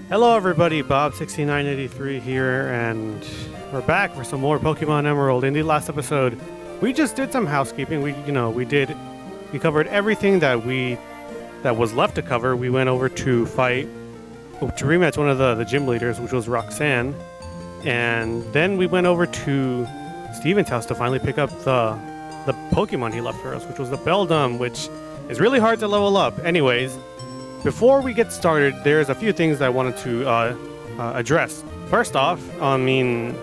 Hello everybody, Bob6983 here, and we're back for some more Pokemon Emerald. In the last episode, we just did some housekeeping. We covered everything that was left to cover. We went over to rematch one of the gym leaders, which was Roxanne, and then we went over to Steven's house to finally pick up the Pokemon he left for us, which was the Beldum, which is really hard to level up. Anyways, before we get started, there's a few things that I wanted to address. First off, the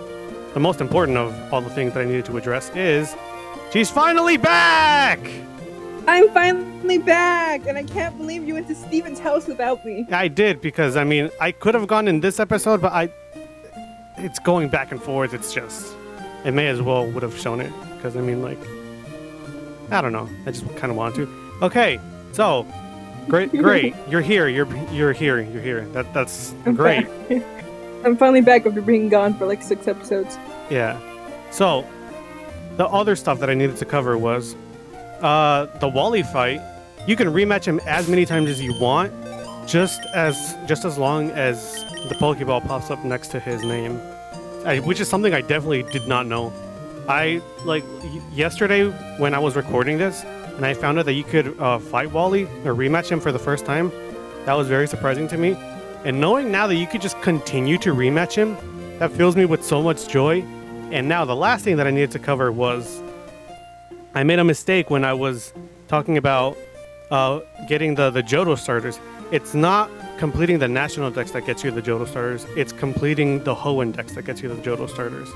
most important of all the things that I needed to address is she's finally back! I'm finally back, and I can't believe you went to Steven's house without me. I did, because, I could have gone in this episode, but it's going back and forth. It's just, it may as well would have shown it, because, I don't know. I just kind of wanted to. Okay, so... Great! You're here. That's I'm great. I'm finally back after being gone for like 6 episodes. Yeah. So, the other stuff that I needed to cover was the Wally fight. You can rematch him as many times as you want, just as long as the Pokeball pops up next to his name, which is something I definitely did not know. Yesterday when I was recording this, and I found out that you could fight Wally or rematch him for the first time. That was very surprising to me. And knowing now that you could just continue to rematch him, that fills me with so much joy. And now the last thing that I needed to cover was I made a mistake when I was talking about getting the Johto starters. It's not completing the national dex that gets you the Johto starters. It's completing the Hoenn dex that gets you the Johto starters.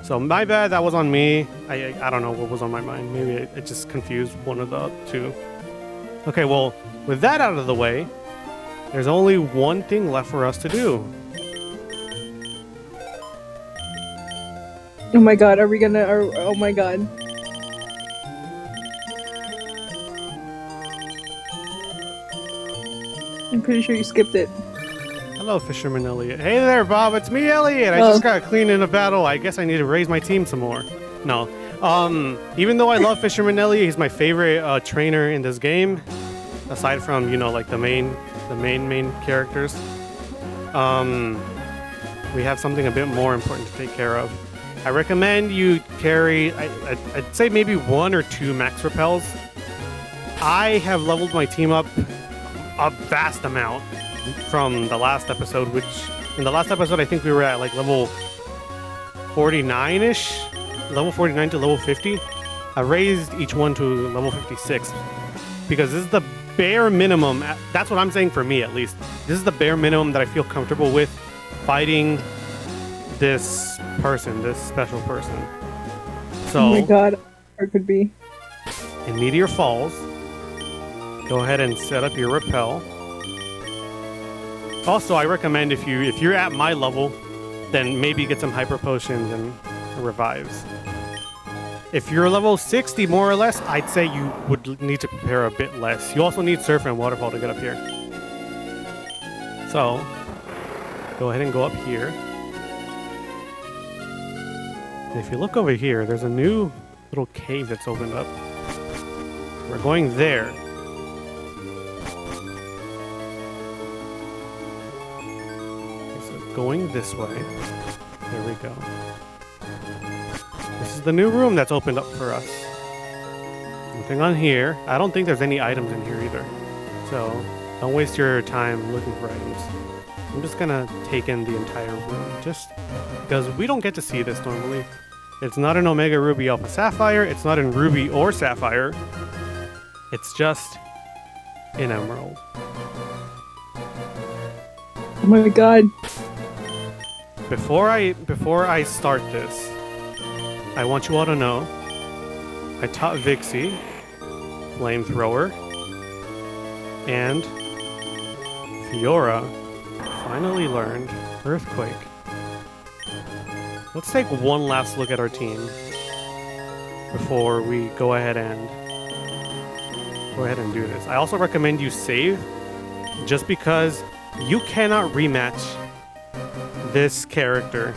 So my bad, that was on me. I don't know what was on my mind. Maybe it just confused one of the two. Okay, well, with that out of the way, there's only one thing left for us to do. Oh my god, are we gonna... oh my god. I'm pretty sure you skipped it. Hello, Fisherman Elliot. Hey there, Bob. It's me, Elliot. I just got clean in a battle. I guess I need to raise my team some more. No. Even though I love Fisherman Elliot, he's my favorite trainer in this game. Aside from, the main characters. We have something a bit more important to take care of. I recommend you carry, I'd say maybe 1 or 2 max repels. I have leveled my team up a vast amount from the last episode, which in the last episode I think we were at like level 49-ish, level 49 to level 50. I raised each one to level 56 because this is the bare minimum. That's what I'm saying for me, at least. This is the bare minimum that I feel comfortable with fighting this person, this special person. So, oh my god, or could be. In Meteor Falls, go ahead and set up your repel. Also, I recommend if you're at my level, then maybe get some hyper potions and revives. If you're level 60 more or less, I'd say you would need to prepare a bit less. You also need Surf and Waterfall to get up here. So, go ahead and go up here. And if you look over here, there's a new little cave that's opened up. We're going there. Going this way. There we go. This is the new room that's opened up for us. Nothing on here. I don't think there's any items in here either. So don't waste your time looking for items. I'm just gonna take in the entire room just because we don't get to see this normally. It's not in Omega Ruby Alpha Sapphire. It's not in Ruby or Sapphire. It's just in Emerald. Oh my god. Before I start this, I want you all to know I taught Vixie Flamethrower, and Fiora finally learned Earthquake. Let's take one last look at our team before we go ahead and do this. I also recommend you save, just because you cannot rematch this character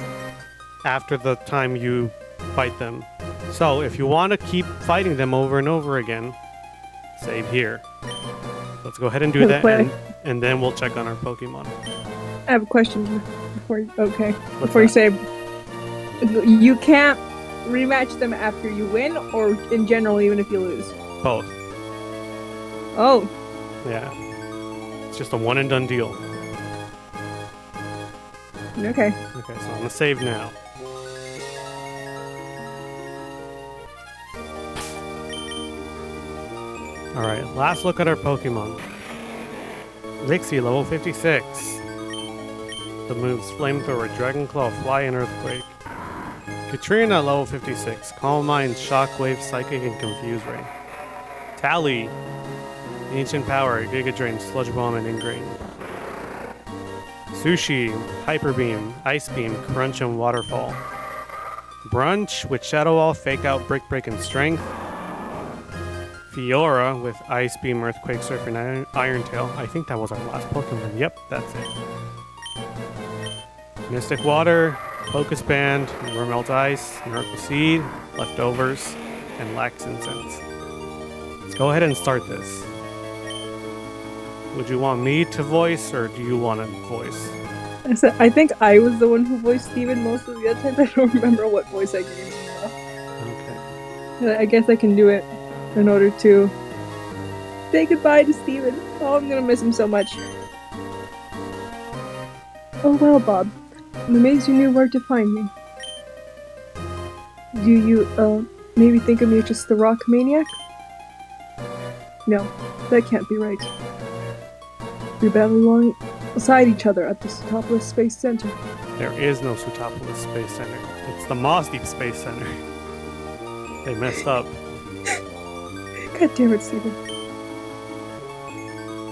after the time you fight them. So if you want to keep fighting them over and over again, save here. Let's go ahead and do that. And and then we'll check on our Pokemon. I have a question before you What's say. You can't rematch them after you win, or in general, even if you lose? Both. Oh. Yeah. It's just a one and done deal. Okay. Okay, so I'm gonna save now. Alright, last look at our Pokemon. Vixie, level 56. The moves Flamethrower, Dragon Claw, Fly, and Earthquake. Katrina, level 56. Calm Mind, Shockwave, Psychic, and Confuse Ray. Tally, Ancient Power, Giga Drain, Sludge Bomb, and Ingrain. Sushi, Hyper Beam, Ice Beam, Crunch, and Waterfall. Brunch with Shadow Wall, Fake Out, Brick Break, and Strength. Fiora with Ice Beam, Earthquake, Surf, and Iron Tail. I think that was our last Pokemon. Yep, that's it. Mystic Water, Focus Band, Mermelt Ice, Miracle Seed, Leftovers, and Lax Incense. Let's go ahead and start this. Would you want me to voice, or do you want to voice? I think I was the one who voiced Steven most of the other times. I don't remember what voice I gave him though. Okay. I guess I can do it in order to say goodbye to Steven. Oh, I'm gonna miss him so much. Oh well, Bob. I'm amazed you knew where to find me. Do you, maybe think of me as just the rock maniac? No, that can't be right. We battle alongside each other at the Sootopolis Space Center. There is no Sootopolis Space Center. It's the Moss Deep Space Center. They messed up. God damn it, Steven.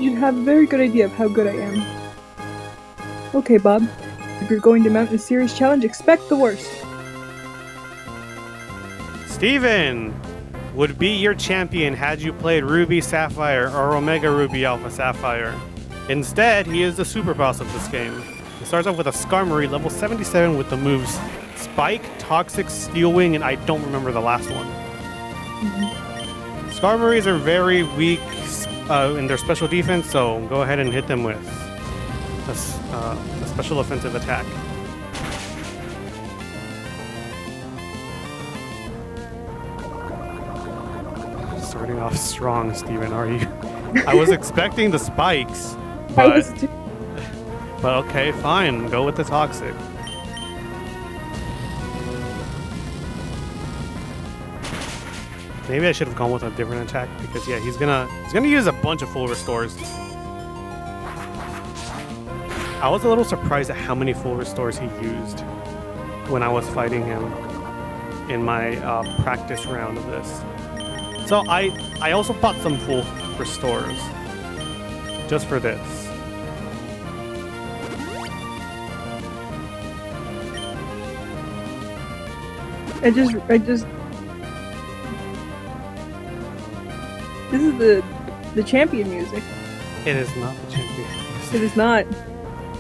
You have a very good idea of how good I am. Okay, Bob. If you're going to mount a serious challenge, expect the worst. Steven would be your champion had you played Ruby Sapphire or Omega Ruby Alpha Sapphire. Instead, he is the super boss of this game. He starts off with a Skarmory, level 77, with the moves Spike, Toxic, Steel Wing, and I don't remember the last one. Skarmories are very weak in their special defense, so go ahead and hit them with a special offensive attack. Starting off strong, Steven, are you? I was expecting the spikes, but okay, fine. Go with the Toxic. Maybe I should have gone with a different attack because yeah, he's gonna use a bunch of full restores. I was a little surprised at how many full restores he used when I was fighting him in my practice round of this. So I also bought some full restores just for this. I just this is the champion music. It is not the champion music. It is not.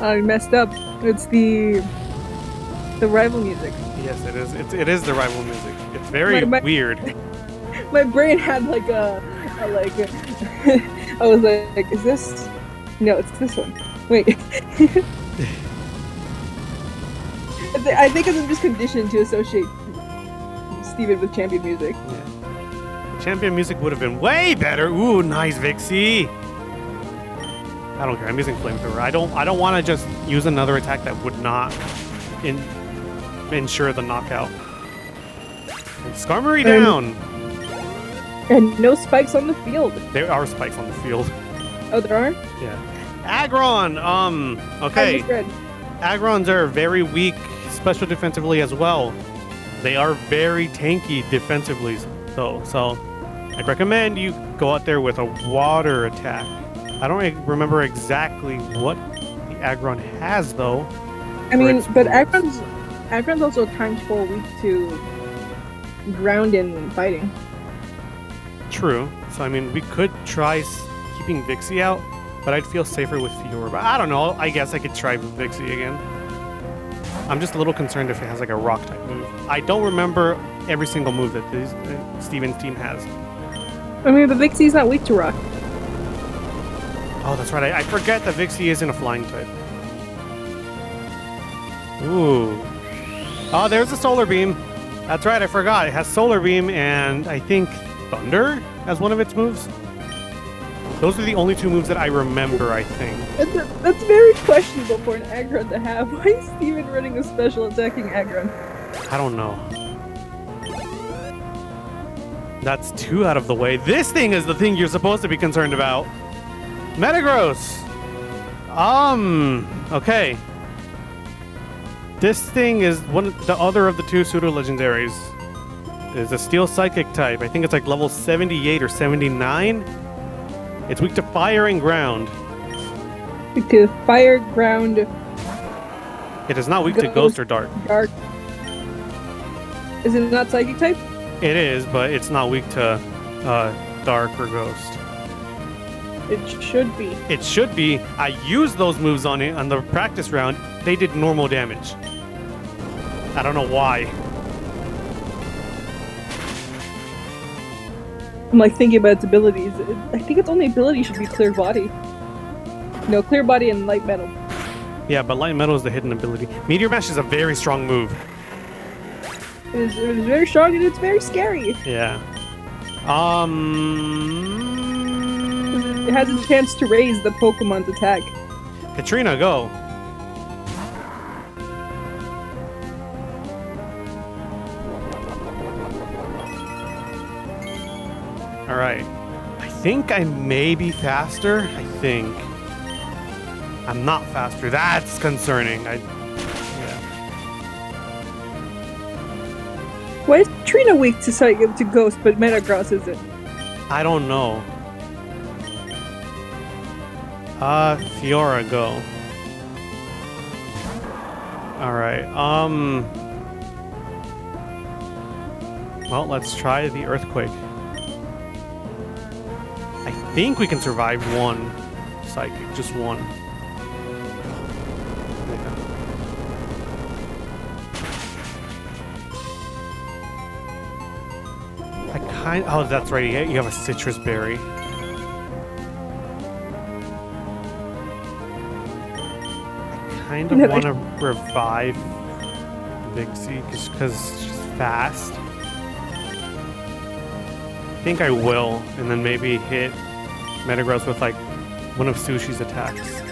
I messed up. It's the rival music. Yes, it is. It is the rival music. It's very weird. My brain had like a I was like, is this? No, it's this one. Wait. I think I'm just conditioned to associate Steven with champion music. Yeah. Champion music would have been way better. Ooh, nice, Vixie. I don't care. I'm using Flamethrower. I don't want to just use another attack that would not ensure the knockout. And Skarmory down. And no spikes on the field. There are spikes on the field. Oh, there are? Yeah. Agron. Okay. Agrons are very weak, special defensively as well. They are very tanky defensively, though. So I'd recommend you go out there with a water attack. I don't remember exactly what the Agron has, though. I mean, but Agron's also times 4 weak to ground and fighting. True. So, I mean, we could try keeping Vixie out, but I'd feel safer with Fiora. But I don't know. I guess I could try Vixie again. I'm just a little concerned if it has like a rock type move. I don't remember every single move that Steven's team has. I mean, but Vixie's not weak to rock. Oh, that's right. I forget that Vixie isn't a flying type. Ooh. Oh, there's a solar beam. That's right. I forgot. It has solar beam and I think thunder as one of its moves. Those are the only two moves that I remember, I think. That's very questionable for an Agron to have. Why is Steven running a special attacking Agron? I don't know. That's 2 out of the way. This thing is the thing you're supposed to be concerned about. Metagross! Okay. This thing is the other of the 2 pseudo-legendaries. It's a Steel Psychic type. I think it's like level 78 or 79. It's weak to fire and ground. Weak to fire, ground. It is not weak to ghost or dark. Dark. Is it not psychic type? It is, but it's not weak to dark or ghost. It should be. It should be. I used those moves on it on the practice round. They did normal damage. I don't know why. I'm like thinking about its abilities. I think its only ability should be clear body. No, clear body and light metal. Yeah, but light metal is the hidden ability. Meteor Mash is a very strong move. It is very strong and it's very scary. Yeah. It has a chance to raise the Pokemon's attack. Katrina, go. Alright. I think I may be faster. I think. I'm not faster. That's concerning. Yeah. Why is Trina weak to Ghost, but Metagross isn't? I don't know. Fiora, go. Alright, well, let's try the Earthquake. I think we can survive one Psychic, just one. Oh, that's right, you have a Citrus Berry. I kind of want to revive Vixie just because she's fast. I think I will, and then maybe hit Metagross with like one of Sushi's attacks.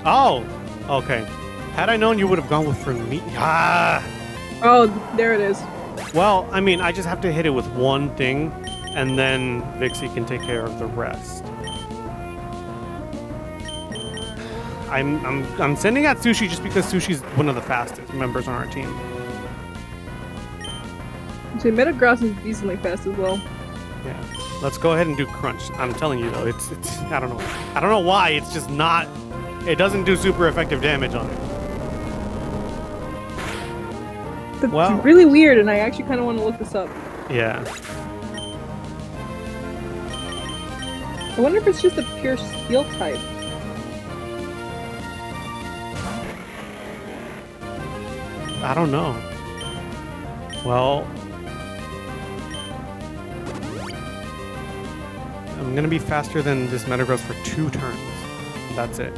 Oh! Okay. Had I known you would have gone with for me. Ah! Oh, there it is. Well, I mean, I just have to hit it with one thing, and then Vixie can take care of the rest. I'm sending out Sushi just because Sushi's one of the fastest members on our team. So Metagross is decently fast as well. Yeah. Let's go ahead and do Crunch. I'm telling you though, it's I don't know. I don't know why, it's just not, it doesn't do super effective damage on it. That's really weird, and I actually kind of want to look this up. Yeah. I wonder if it's just a pure steel type. I don't know. Well, I'm gonna be faster than this Metagross for 2 turns. That's it.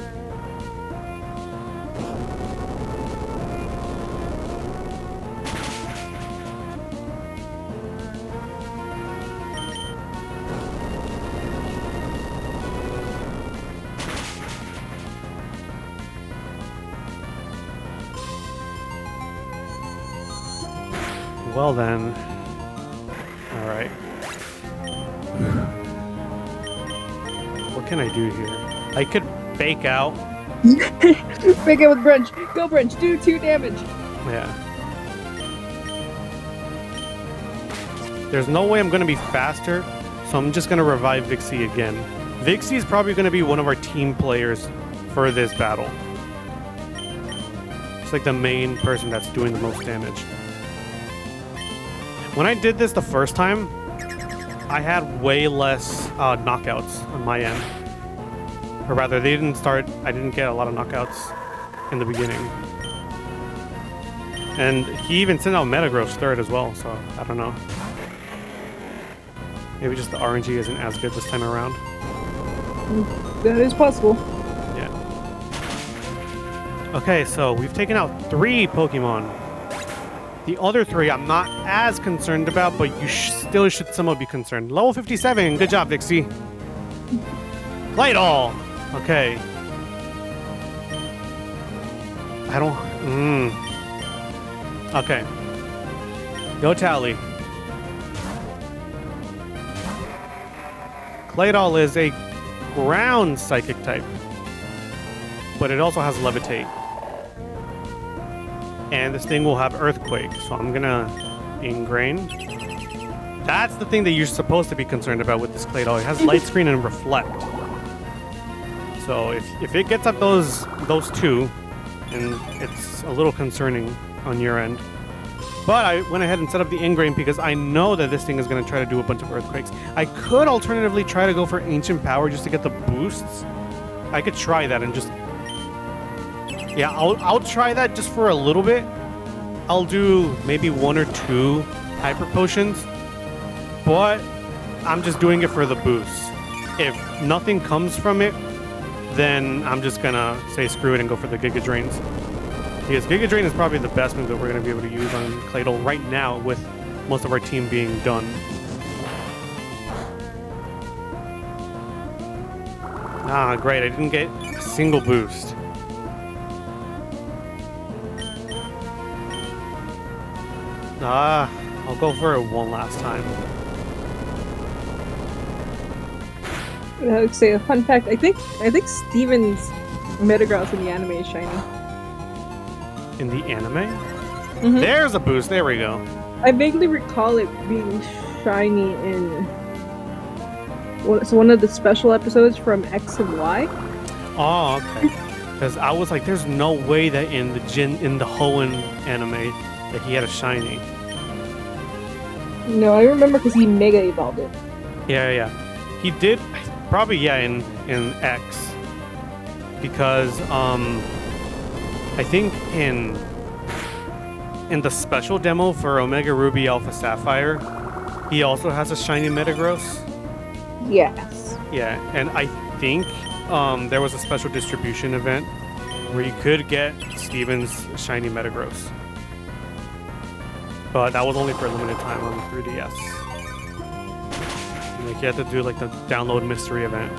Well then. Alright. What can I do here? I could fake out. Fake out with Brunch. Go Brunch, do 2 damage. Yeah. There's no way I'm gonna be faster, so I'm just gonna revive Vixie again. Vixie is probably gonna be one of our team players for this battle. It's like the main person that's doing the most damage. When I did this the first time, I had way less knockouts on my end. Or rather, I didn't get a lot of knockouts in the beginning. And he even sent out Metagross third as well, so I don't know. Maybe just the RNG isn't as good this time around. That is possible. Yeah. Okay, so we've taken out 3 Pokemon. The other 3 I'm not as concerned about, but you still should somewhat be concerned. Level 57. Good job, Vixie. Claydol. Okay. I don't... Okay. Go Tally. Claydol is a ground psychic type, but it also has Levitate. And this thing will have Earthquake, so I'm gonna Ingrain. That's the thing that you're supposed to be concerned about with this Claydol. It has Light Screen and Reflect. So if it gets at those 2, and it's a little concerning on your end. But I went ahead and set up the Ingrain because I know that this thing is going to try to do a bunch of Earthquakes. I could alternatively try to go for Ancient Power just to get the boosts. I could try that and just... Yeah, I'll try that just for a little bit. I'll do maybe 1 or 2 Hyper Potions. But I'm just doing it for the boosts. If nothing comes from it, then I'm just going to say screw it and go for the Giga Drains. Because Giga Drain is probably the best move that we're going to be able to use on Claydol right now with most of our team being done. Ah, great. I didn't get a single boost. Ah, I'll go for it one last time. I would say a fun fact. I think Steven's Metagross in the anime is shiny. In the anime? Mm-hmm. There's a boost. There we go. I vaguely recall it being shiny in one of the special episodes from X and Y. Oh, okay. Because I was like, there's no way that in the Hoenn anime that he had a shiny. No, I remember because he Mega Evolved it. Yeah. He did probably in X. Because I think in the special demo for Omega Ruby Alpha Sapphire, he also has a shiny Metagross. Yes. Yeah, and I think there was a special distribution event where you could get Steven's shiny Metagross. But that was only for a limited time on 3DS. Like you had to do like the download mystery event.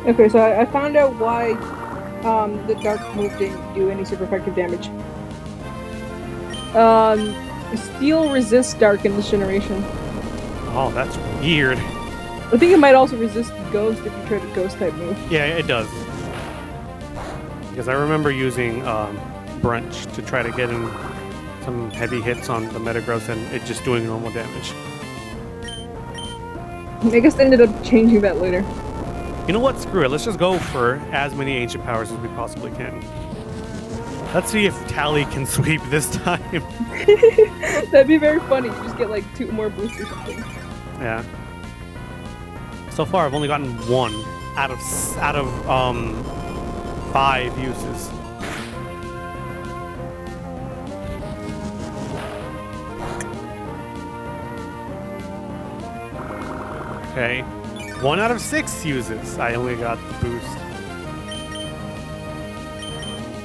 Okay, so I found out why the Dark move didn't do any super effective damage. Steel resists Dark in this generation. Oh, that's weird. I think it might also resist Ghost if you try to Ghost type move. Yeah, it does. Because I remember using Brunch to try to get in some heavy hits on the Metagross and it just doing normal damage. I guess they ended up changing that later. You know what? Screw it. Let's just go for as many Ancient Powers as we possibly can. Let's see if Tally can sweep this time. That'd be very funny. You just get like 2 more boosts or something. Yeah. So far, I've only gotten 1 out of 5 uses. Okay. 1 out of 6 uses. I only got the boost.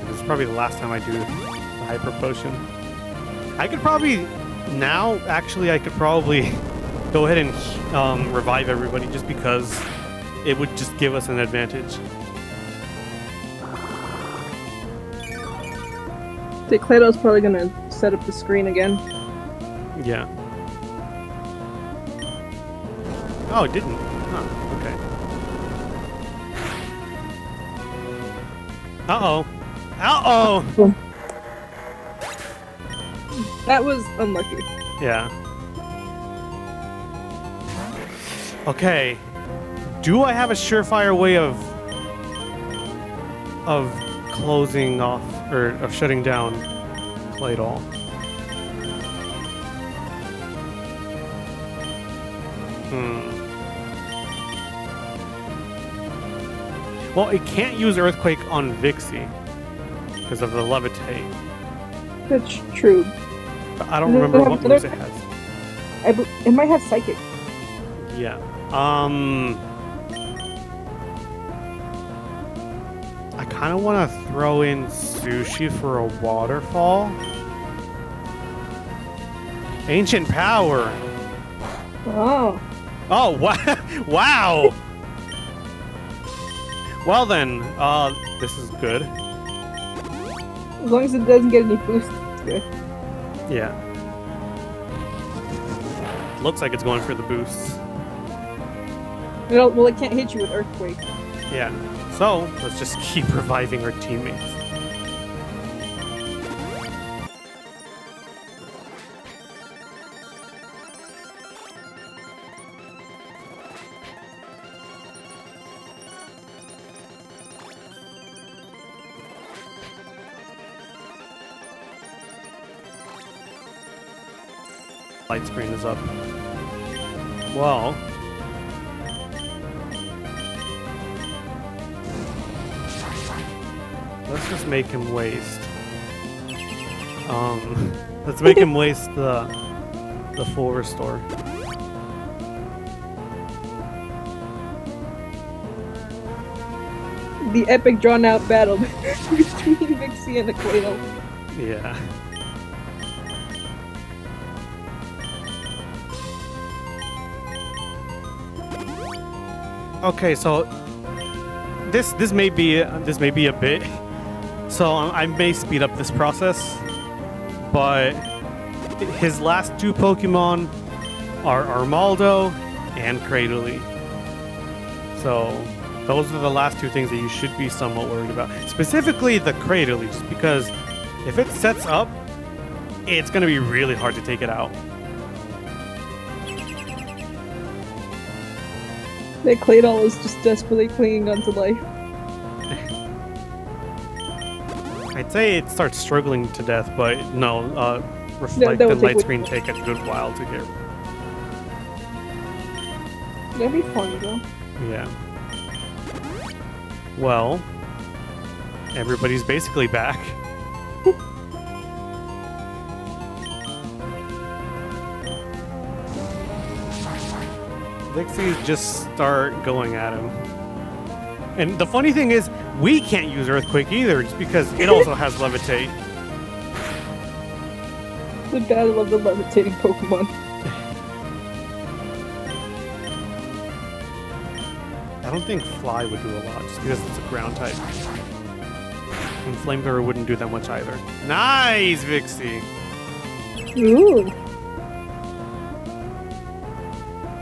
This is probably the last time I do the Hyper Potion. I could probably... Now, actually, I could probably go ahead and revive everybody just because it would just give us an advantage. The Claydol's probably gonna set up the screen again. Yeah. Oh, it didn't. Huh, okay. Uh-oh. Uh-oh! That was unlucky. Yeah. Okay. Do I have a surefire way of closing off or of shutting down Claydol? Well, it can't use Earthquake on Vixie because of the Levitate. That's true. But I don't remember what moves it has. It might have psychic. Yeah. I kind of want to throw in Sushi for a waterfall. Ancient power. Oh. Oh, wow. Well then, this is good. As long as it doesn't get any boost, it's good. Yeah. Looks like it's going for the boosts. Well, it can't hit you with earthquake. Yeah. So, let's just keep reviving our teammates. Light screen is up. Well, let's just make him waste. Let's make him waste the full restore. The epic drawn-out battle between Vixie and the Quail. Yeah. Okay, so this may be a bit. So I may speed up this process, but his last two Pokemon are Armaldo and Cradily. So those are the last two things that you should be somewhat worried about. Specifically the Cradily, just because if it sets up, it's going to be really hard to take it out. That Claydol is just desperately clinging onto life. I'd say it starts struggling to death, but no, Reflect and Light Screen take a good while to get. That'd be fun, though. Yeah. Well, everybody's basically back. Vixies just start going at him. And the funny thing is, we can't use Earthquake either, just because it also has Levitate. The battle of the levitating Pokemon. I don't think Fly would do a lot, just because it's a ground type. And Flamethrower wouldn't do that much either. Nice, Vixie! Ooh.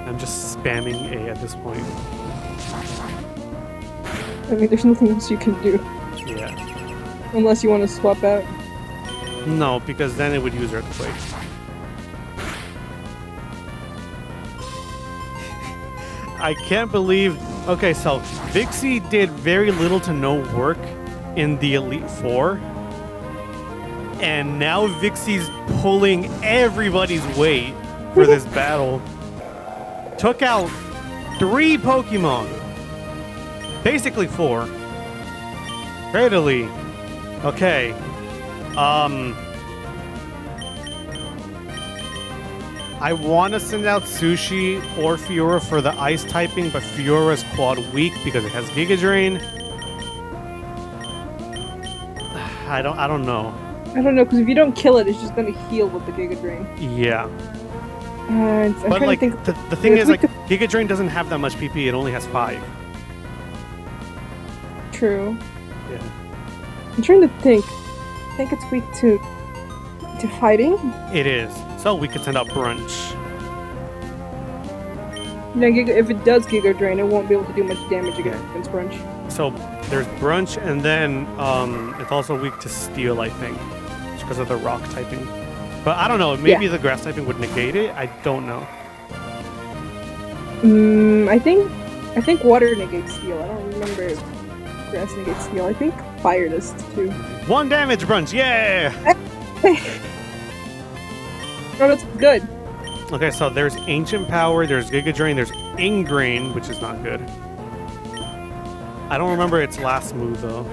I'm just spamming A at this point. I mean, there's nothing else you can do. Yeah. Unless you want to swap out. No, because then it would use Earthquake. I can't believe... Okay, so Vixie did very little to no work in the Elite Four. And now Vixie's pulling everybody's weight for this battle. Took out 3 Pokemon. Basically 4. Cradily. Okay. I want to send out Sushi or Fiora for the ice typing, but Fiora's quad weak because it has Giga Drain. I don't know. I don't know, because if you don't kill it, it's just gonna heal with the Giga Drain. Yeah. I'm But trying like to think. the thing is, like, Giga Drain doesn't have that much PP. It only has 5. True. Yeah. I'm trying to think. I think it's weak to fighting. It is. So we could send out Brunch. No, if it does Giga Drain, it won't be able to do much damage against Brunch. So there's Brunch, and then it's also weak to Steel, I think, just because of the Rock typing. But I don't know. Maybe the Grass typing would negate it. I don't know. I think Water negates Steel. I don't remember if Grass negates Steel. I think Fire does too. 1 damage, Brunch. Yeah. No, that's good. Okay, so there's Ancient Power, there's Giga Drain, there's Ingrain, which is not good. I don't remember its last move though.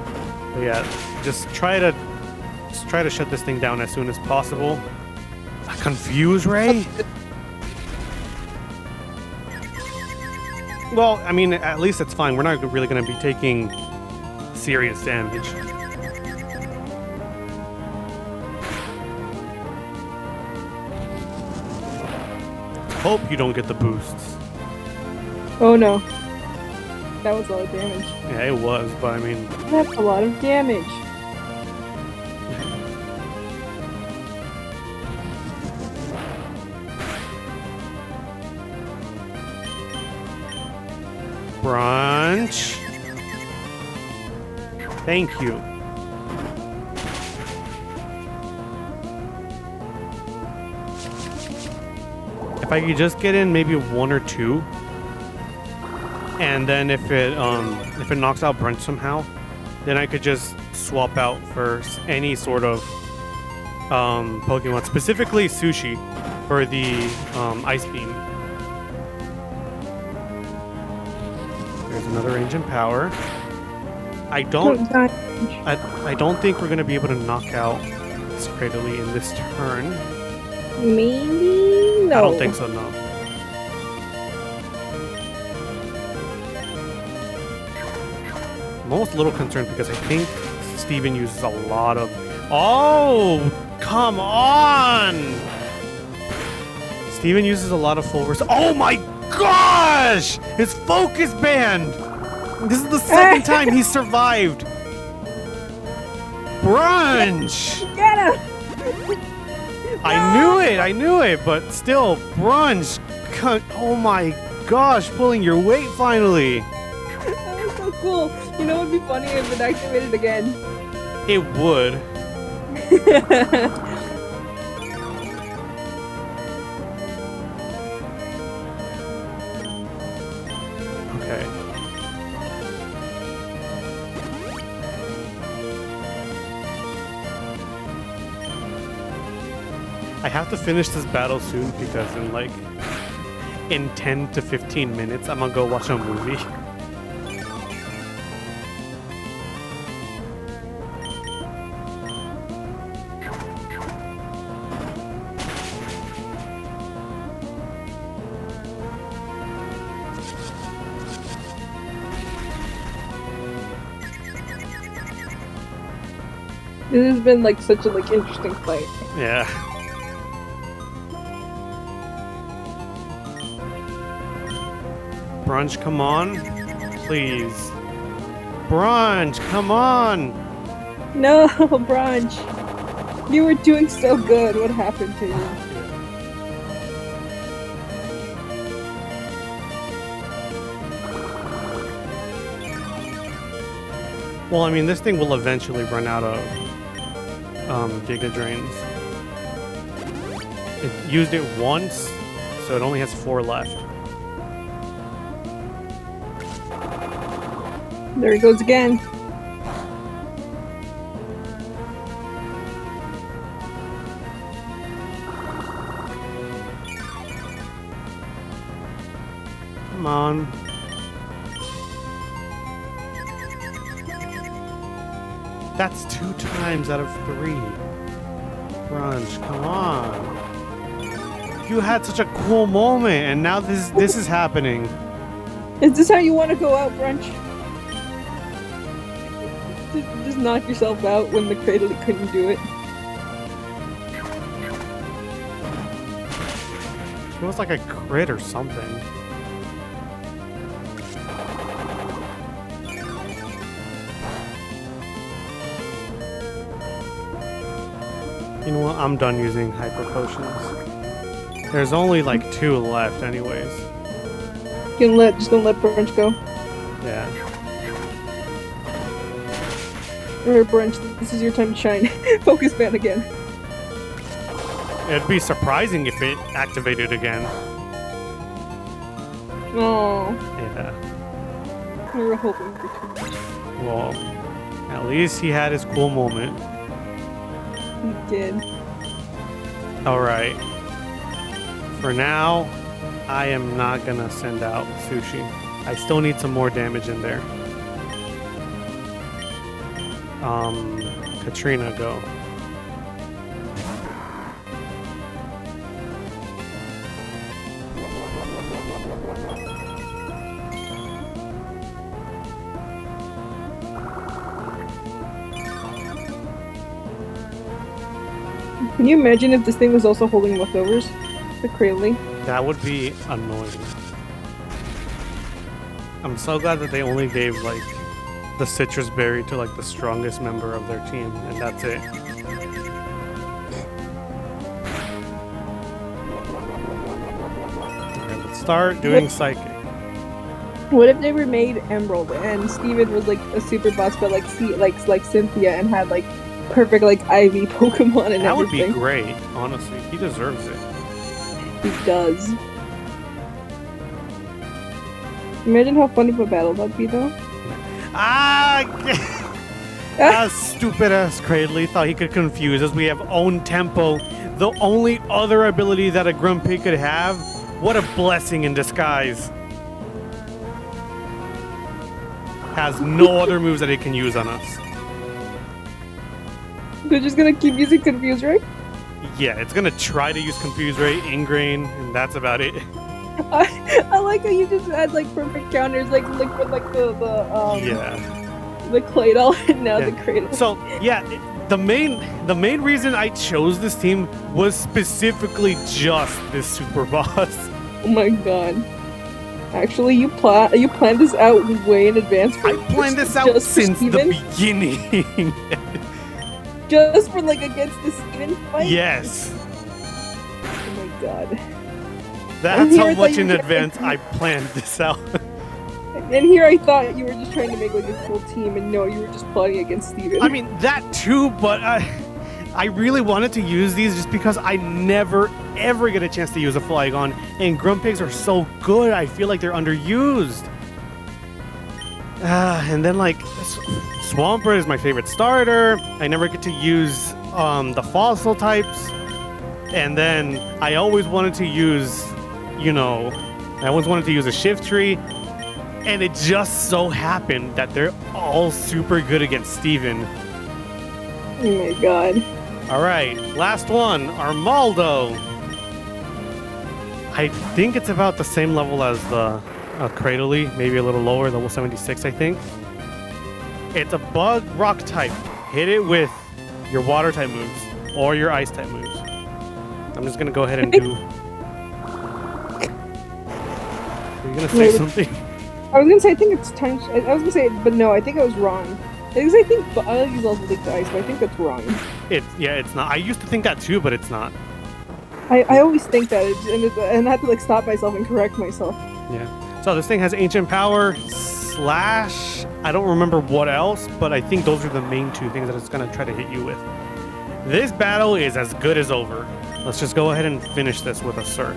But yeah, just try to shut this thing down as soon as possible. A Confuse Ray? Well, I mean, at least it's fine. We're not really going to be taking serious damage. Hope you don't get the boosts. Oh no. That was a lot of damage. Yeah, it was, but I mean... That's a lot of damage. Brunch. Thank you. If I could just get in maybe 1 or 2, and then if it knocks out Brunch somehow, then I could just swap out for any sort of Pokemon, specifically Sushi for the Ice Beam. There's another Ancient Power. I don't think we're gonna be able to knock out this Cradily in this turn. Maybe? No. I don't think so, no. I'm almost a little concerned because I think Steven uses a lot of... Oh! Come on! Steven uses a lot of full rest. Oh my gosh! His Focus Band! This is the second time he's survived. Brunch! Get him! I knew it, but still, Brunch. Oh my gosh, pulling your weight finally. That was so cool. You know what would be funny if it activated again? It would. Okay. I have to finish this battle soon because in 10 to 15 minutes I'm gonna go watch a movie. This has been such a interesting fight. Yeah. Brunch, come on. Please. Brunch, come on. No, Brunch. You were doing so good. What happened to you? Well, I mean, this thing will eventually run out of Giga Drains. It used it once, so it only has 4 left. There he goes again. Come on. That's 2 times out of 3. Brunch, come on. You had such a cool moment, and now this is happening. Is this how you want to go out, Brunch? Just knock yourself out when the Cradle couldn't do it. It was like a crit or something. You know what? I'm done using hyper potions. There's only 2 left anyways. Just don't let Brunch go. Yeah. Alright, Brunch, this is your time to shine. Focus Band again. It'd be surprising if it activated again. Oh, Yeah. we were hoping for too much. Well, at least he had his cool moment. He did. Alright. For now, I am not gonna send out Sushi. I still need some more damage in there. Katrina, go. Can you imagine if this thing was also holding leftovers? The cradling. That would be annoying. I'm so glad that they only gave like the citrus berry to like the strongest member of their team, and that's it. Okay, let's start doing psychic. What if they were made Emerald and Steven was like a super boss, but like Cynthia and had like perfect like Ivy Pokemon and That would everything? be great, honestly. He deserves it. He does. Imagine how fun of a battle that'd be, though. Stupid ass Cradley thought he could confuse us. We have own tempo, the only other ability that a Grumpy could have. What a blessing in disguise. Has no other moves that it can use on us. They're just gonna keep using Confuse Ray? Yeah, it's gonna try to use Confuse Ray, Ingrain, and that's about it. I like how you just had like perfect counters, like with like the clay doll and now the cradle. So yeah, the main reason I chose this team was specifically just this super boss. Oh my god! Actually, you planned this out way in advance. I planned this out since the beginning. Just for like against the Steven fight. Yes. Oh my god. That's how much in advance I planned this out. And here I thought you were just trying to make like a cool team, and no, you were just plotting against Steven. I mean, that too, but I really wanted to use these just because I never, ever get a chance to use a Flygon, and Grumpigs are so good, I feel like they're underused. And then, like, Swampert is my favorite starter. I never get to use the fossil types. And then I always wanted to use, a shift tree. And it just so happened that they're all super good against Steven. Oh my god. Alright, last one, Armaldo. I think it's about the same level as the Cradley, maybe a little lower, level 76, I think. It's a bug rock type. Hit it with your water type moves or your ice type moves. I'm just gonna go ahead and do. Are you gonna say something? I was gonna say I think it's time. I was gonna say, but no, I think I was wrong. Because I think use also leak to ice, but I think that's wrong. It's not. I used to think that too, but it's not. I always think that, and I have to like stop myself and correct myself. Yeah. So this thing has ancient power / I don't remember what else, but I think those are the main two things that it's gonna try to hit you with. This battle is as good as over. Let's just go ahead and finish this with a Surf.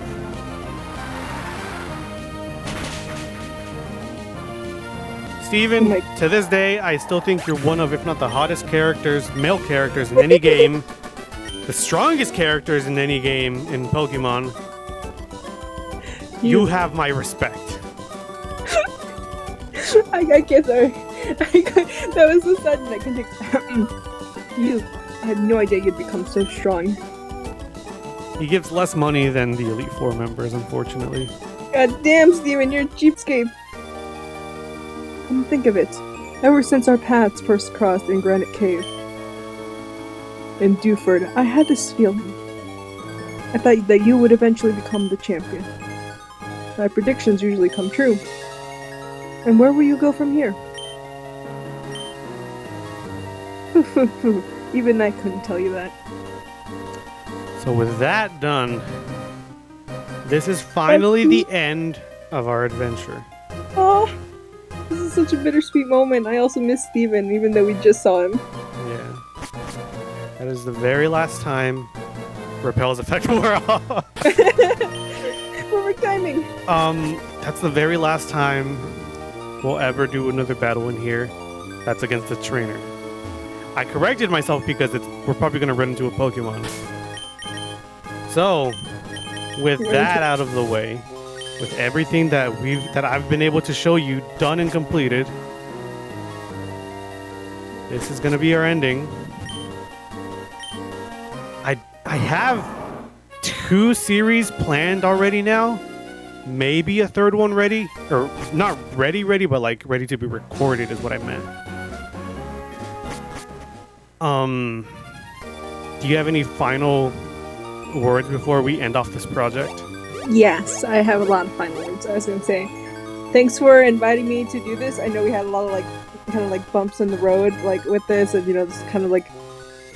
Steven, to this day, I still think you're one of, if not the hottest characters, male characters in any game. The strongest characters in any game in Pokemon. You have my respect. I can't, sorry. That was so sudden. I can take. I had no idea you'd become so strong. He gives less money than the Elite Four members, unfortunately. God damn, Steven, you're a cheapskate. Come think of it. Ever since our paths first crossed in Granite Cave, in Dewford, I had this feeling. I thought that you would eventually become the champion. My predictions usually come true. And where will you go from here? Even I couldn't tell you that. So with that done, this is finally the end of our adventure. Oh, this is such a bittersweet moment. I also miss Steven, even though we just saw him. Yeah. That is the very last time Repel's effect will wear off. Perfect timing. That's the very last time we'll ever do another battle in here. That's against the trainer. I corrected myself because we're probably gonna run into a Pokemon. So, with that out of the way, with everything that I've been able to show you done and completed, this is gonna be our ending. I have 2 series planned already now. Maybe a 3rd one ready, or not ready, but like ready to be recorded is what I meant. do you have any final words before we end off this project? Yes, I have a lot of final words. I was gonna say, thanks for inviting me to do this. I know we had a lot of kind of bumps in the road, with this, and this kind of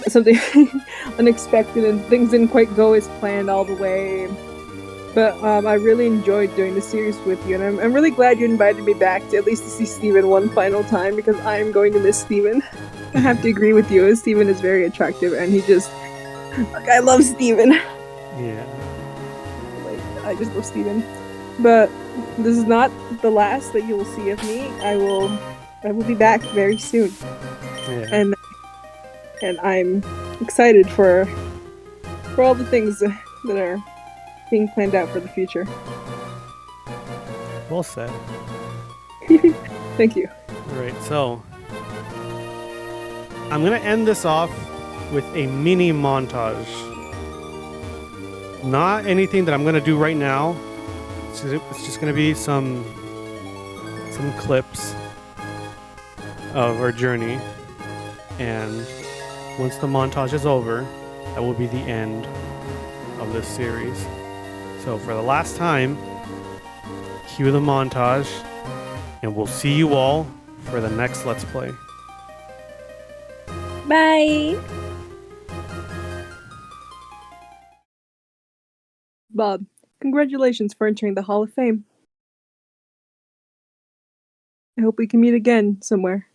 something unexpected, and things didn't quite go as planned all the way. But I really enjoyed doing the series with you, and I'm really glad you invited me back to at least to see Steven one final time, because I'm going to miss Steven. I have to agree with you. Steven is very attractive, and I love Steven. Yeah. I just love Steven. But this is not the last that you will see of me. I will be back very soon. Yeah. And I'm excited for all the things that are being planned out for the future. Well said. Thank you. Alright, so I'm gonna end this off with a mini montage. Not anything that I'm gonna do right now. It's just gonna be some clips of our journey, and once the montage is over, that will be the end of this series. So for the last time, cue the montage, and we'll see you all for the next Let's Play. Bye! Bob, congratulations for entering the Hall of Fame. I hope we can meet again somewhere.